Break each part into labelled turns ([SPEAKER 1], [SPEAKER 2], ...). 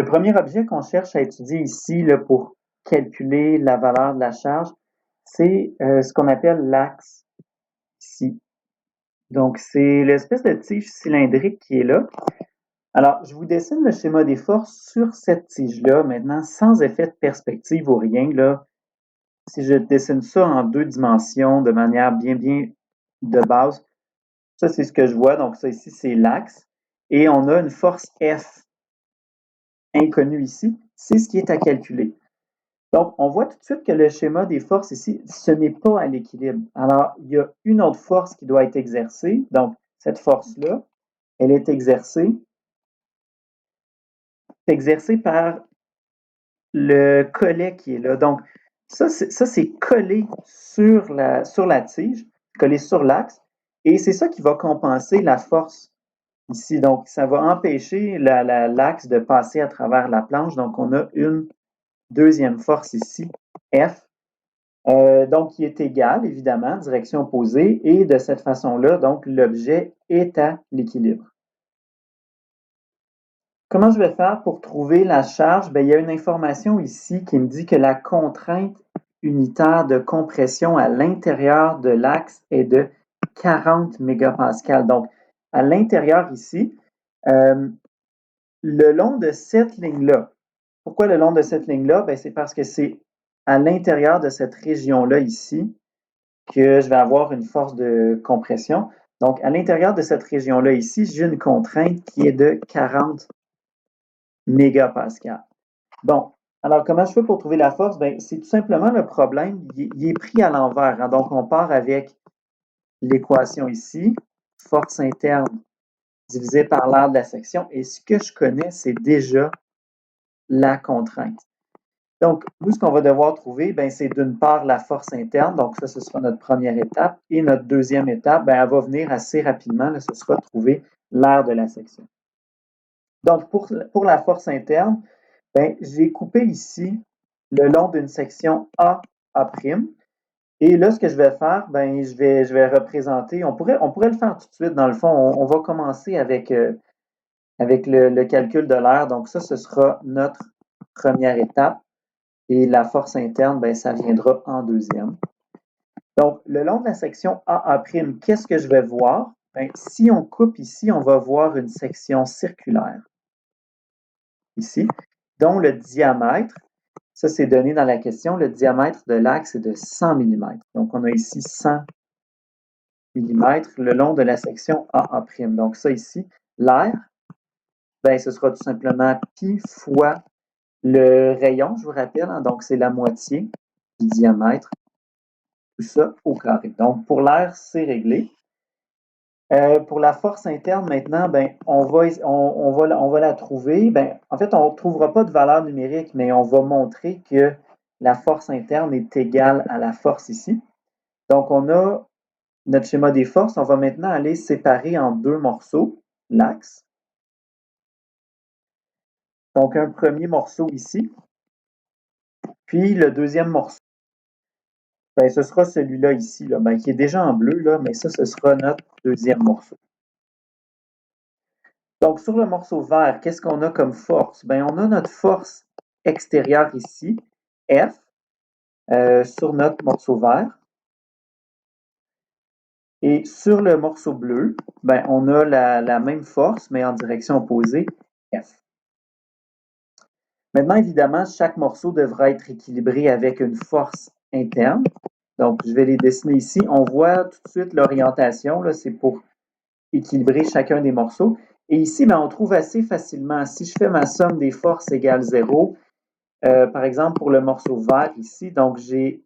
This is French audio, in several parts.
[SPEAKER 1] Le premier objet qu'on cherche à étudier ici là, pour calculer la valeur de la charge, c'est ce qu'on appelle l'axe ici. Donc, c'est l'espèce de tige cylindrique qui est là. Alors, je vous dessine le schéma des forces sur cette tige-là, maintenant, sans effet de perspective ou rien. Là. Si je dessine ça en 2 dimensions de manière bien de base, ça, c'est ce que je vois. Donc, ça ici, c'est l'axe. Et on a une force F inconnue ici. C'est ce qui est à calculer. Donc, on voit tout de suite que le schéma des forces ici, ce n'est pas à l'équilibre. Alors, il y a une autre force qui doit être exercée. Donc, cette force-là, elle est exercée par le collet qui est là. Donc, ça, c'est collé sur la tige, collé sur l'axe, et c'est ça qui va compenser la force ici. Donc, ça va empêcher l'axe de passer à travers la planche. Donc, on a une deuxième force ici, F, donc qui est égale, évidemment, direction opposée, et de cette façon-là, donc, l'objet est à l'équilibre. Comment je vais faire pour trouver la charge? Bien, il y a une information ici qui me dit que la contrainte unitaire de compression à l'intérieur de l'axe est de 40 mégapascales. Donc, à l'intérieur ici, le long de cette ligne-là. Pourquoi le long de cette ligne-là? Bien, c'est parce que c'est à l'intérieur de cette région-là ici que je vais avoir une force de compression. Donc, à l'intérieur de cette région-là ici, j'ai une contrainte qui est de 40 mégapascales. Bon, alors comment je fais pour trouver la force? Bien, c'est tout simplement le problème, il est pris à l'envers. Hein? Donc, on part avec l'équation ici, force interne divisée par l'aire de la section. Et ce que je connais, c'est déjà la contrainte. Donc, nous, ce qu'on va devoir trouver, bien, c'est d'une part la force interne. Donc, ça, ce sera notre première étape. Et notre deuxième étape, bien, elle va venir assez rapidement. Là, ce sera trouver l'aire de la section. Donc, pour la force interne, bien, j'ai coupé ici le long d'une section A'. Et là, ce que je vais faire, bien, je vais représenter, on pourrait le faire tout de suite, dans le fond, on va commencer avec le calcul de l'aire. Donc, ça, ce sera notre première étape. Et la force interne, bien, ça viendra en deuxième. Donc, le long de la section A', qu'est-ce que je vais voir? Bien, si on coupe ici, on va voir une section circulaire, ici, dont le diamètre, ça c'est donné dans la question, le diamètre de l'axe est de 100 mm. Donc, on a ici 100 mm le long de la section A'. Donc, ça ici, l'aire, bien, ce sera tout simplement pi fois le rayon, je vous rappelle, hein, donc c'est la moitié du diamètre, tout ça au carré. Donc, pour l'aire, c'est réglé. Pour la force interne, maintenant, ben, on va la trouver. Ben, en fait, on ne trouvera pas de valeur numérique, mais on va montrer que la force interne est égale à la force ici. Donc, on a notre schéma des forces. On va maintenant aller séparer en 2 morceaux l'axe. Donc, un premier morceau ici. Puis, le deuxième morceau, ben, ce sera celui-là ici, là, ben, qui est déjà en bleu, là, mais ça, ce sera notre deuxième morceau. Donc, sur le morceau vert, qu'est-ce qu'on a comme force? Bien, on a notre force extérieure ici, F, sur notre morceau vert. Et sur le morceau bleu, bien, on a la même force, mais en direction opposée, F. Maintenant, évidemment, chaque morceau devra être équilibré avec une force interne. Donc, je vais les dessiner ici. On voit tout de suite l'orientation, c'est pour équilibrer chacun des morceaux. Et ici, bien, on trouve assez facilement, si je fais ma somme des forces égale 0, par exemple, pour le morceau vert ici, donc j'ai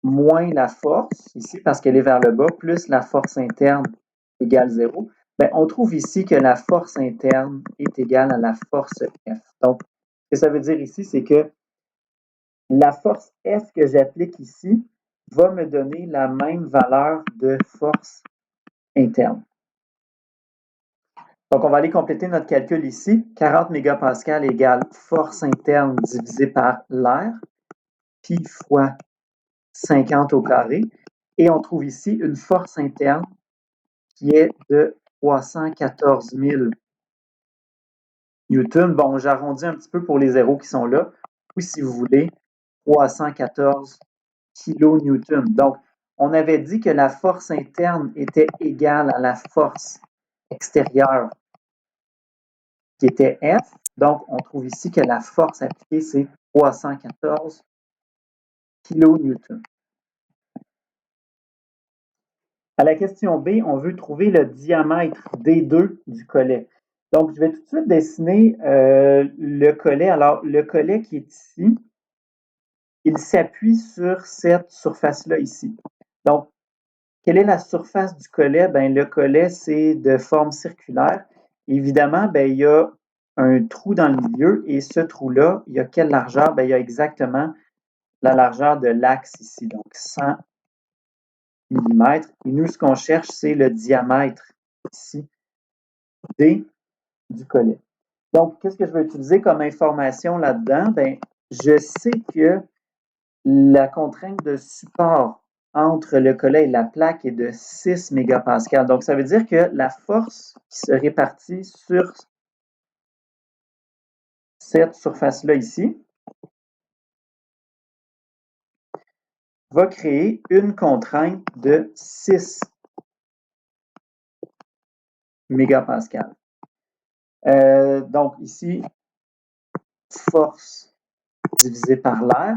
[SPEAKER 1] moins la force ici parce qu'elle est vers le bas, plus la force interne égale 0. Bien, on trouve ici que la force interne est égale à la force F. Donc, ce que ça veut dire ici, c'est que la force F que j'applique ici va me donner la même valeur de force interne. Donc, on va aller compléter notre calcul ici. 40 mégapascales égale force interne divisée par l'air, pi fois 50 au carré. Et on trouve ici une force interne qui est de 314 000 newtons. Bon, j'arrondis un petit peu pour les zéros qui sont là. Ou si vous voulez, 314 kilonewtons. Donc, on avait dit que la force interne était égale à la force extérieure qui était F. Donc, on trouve ici que la force appliquée, c'est 314 kilonewtons. À la question B, on veut trouver le diamètre D2 du collet. Donc, je vais tout de suite dessiner le collet. Alors, le collet qui est ici, il s'appuie sur cette surface-là ici. Donc, quelle est la surface du collet? Ben, le collet, c'est de forme circulaire. Évidemment, ben, il y a un trou dans le milieu et ce trou-là, il y a quelle largeur? Ben, il y a exactement la largeur de l'axe ici, donc 100 mm. Et nous, ce qu'on cherche, c'est le diamètre ici, D du collet. Donc, qu'est-ce que je vais utiliser comme information là-dedans? Ben, je sais que la contrainte de support entre le collet et la plaque est de 6 mégapascales. Donc, ça veut dire que la force qui se répartit sur cette surface-là ici va créer une contrainte de 6 mégapascales. Donc, ici, force divisée par l'air.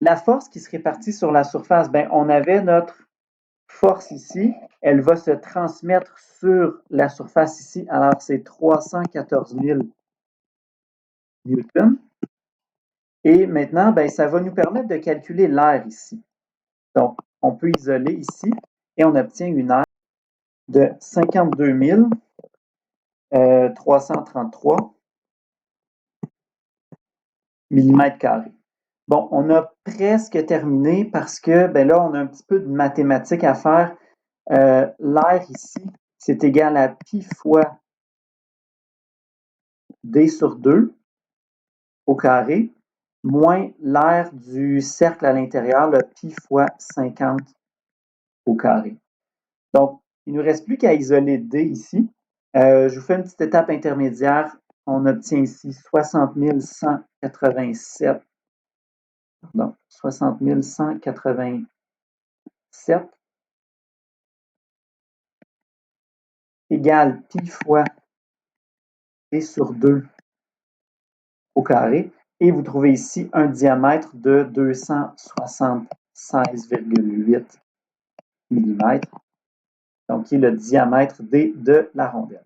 [SPEAKER 1] La force qui se répartit sur la surface, ben, on avait notre force ici, elle va se transmettre sur la surface ici. Alors, c'est 314 000 newtons. Et maintenant, ben, ça va nous permettre de calculer l'air ici. Donc, on peut isoler ici et on obtient une aire de 52 333 mm². Bon, on a presque terminé parce que ben là, on a un petit peu de mathématiques à faire. L'air ici, c'est égal à pi fois d sur 2 au carré, moins l'air du cercle à l'intérieur, le pi fois 50 au carré. Donc, il ne nous reste plus qu'à isoler D ici. Je vous fais une petite étape intermédiaire. On obtient ici 60 187. Pardon, 60 187 égale pi fois D sur 2 au carré. Et vous trouvez ici un diamètre de 276,8 mm. Donc, qui est le diamètre D de la rondelle.